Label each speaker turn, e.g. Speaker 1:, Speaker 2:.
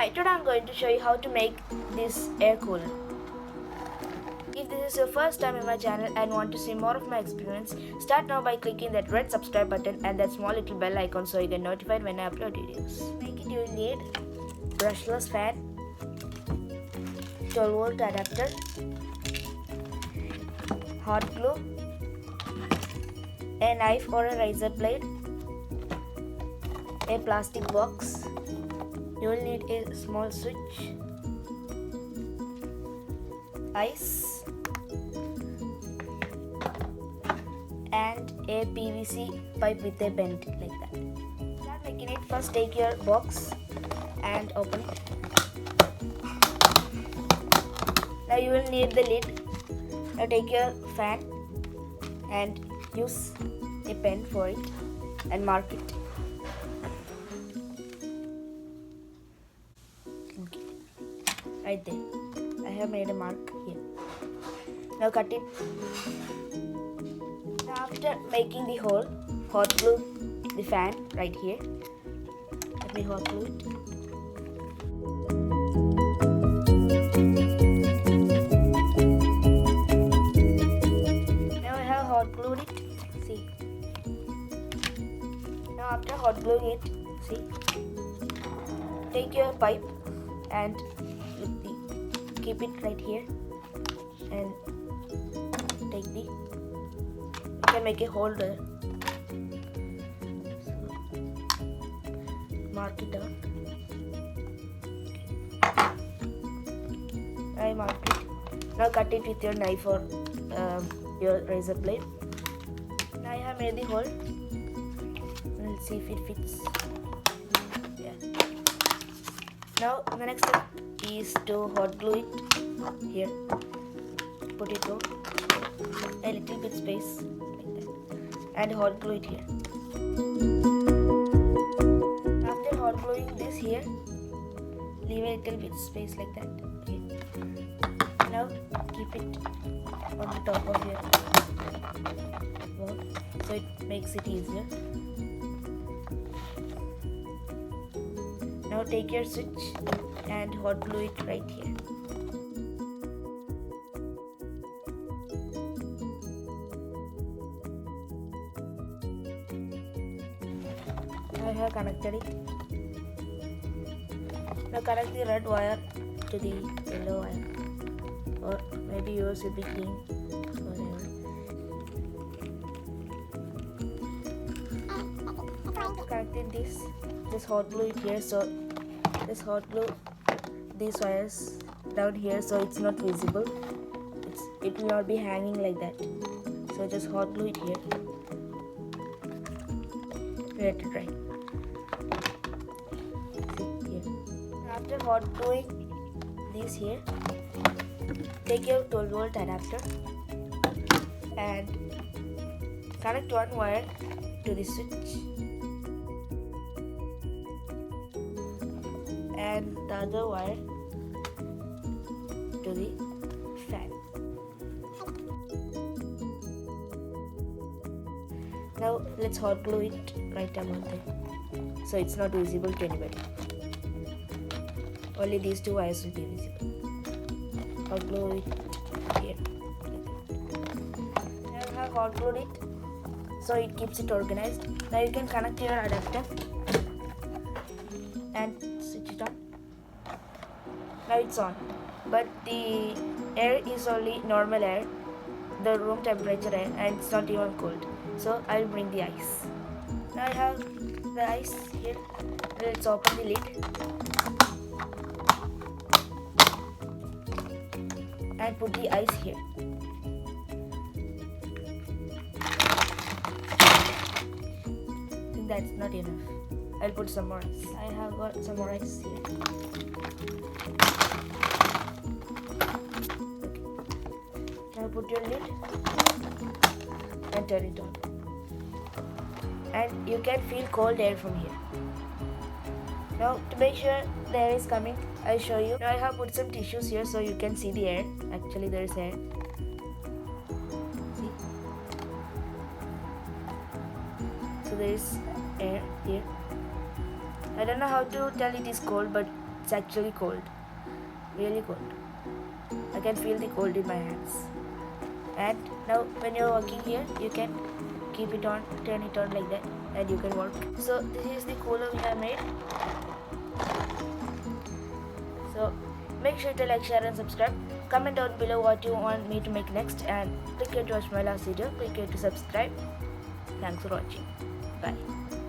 Speaker 1: Hi, today I'm going to show you how to make this air cooler. If this is your first time in my channel and want to see more of my experiments, start now by clicking that red subscribe button and that small little bell icon so you get notified when I upload videos. To make it, you will need brushless fan, 12-volt adapter, hot glue, a knife or a razor blade, a plastic box. You will need a small switch, ice, and a PVC pipe with a bend like that. Start making it. First take your box and open it. Now you will need the lid. Now take your fan and use a pen for it and mark it. Right there. I have made a mark here. Now cut it. Now after making the hole, hot glue the fan right here. Let me hot glue it. Now I have hot glued it. See. Now after hot gluing it, see. Take your pipe and keep it right here and take you can make a holder. So, mark it down. I marked it. Now cut it with your knife or your razor blade. Now I have made the hole. Let's see if it fits. Yeah. Now the next step is to hot glue it here. Put it on a little bit space like that and hot glue it here. After hot gluing this here, leave a little bit space like that. Okay. Now keep it on the top of your board so it makes it easier. Now take your switch and hot glue it right here. I have connected it. Now connect the red wire to the yellow wire, or maybe yours will be green, whatever. Connected this, just hot glue it here, so just hot glue these wires down here so it's not visible. It will not be hanging like that. So just hot glue it here. Let it dry. See here. After hot gluing this here, take your 12-volt adapter and connect one wire to the switch and the other wire to the fan. Now let's hot glue it right about there so it's not visible to anybody. Only these two wires will be visible. Hot glue it here. Now I have hot glued it so it keeps it organized. Now you can connect your adapter and switch it on. Now it's on, but the air is only normal air, the room temperature air, and it's not even cold. So I'll bring the ice. Now I have the ice here. Let's open the lid and put the ice here. I think that's not enough. I'll put some more ice. I have got some more ice here. Now put your lid and turn it on. And you can feel cold air from here. Now to make sure the air is coming, I'll show you. Now I have put some tissues here so you can see the air. Actually there is air. See? So there is air here. I don't know how to tell it is cold, but It's actually cold, really cold. I can feel the cold in my hands. And now when you're working here, you can keep it on, turn it on like that, and you can work. So this is the cooler we have made. So make sure to like, share and subscribe. Comment down below what you want me to make next, and click here to watch my last video. Click here to subscribe. Thanks for watching. Bye.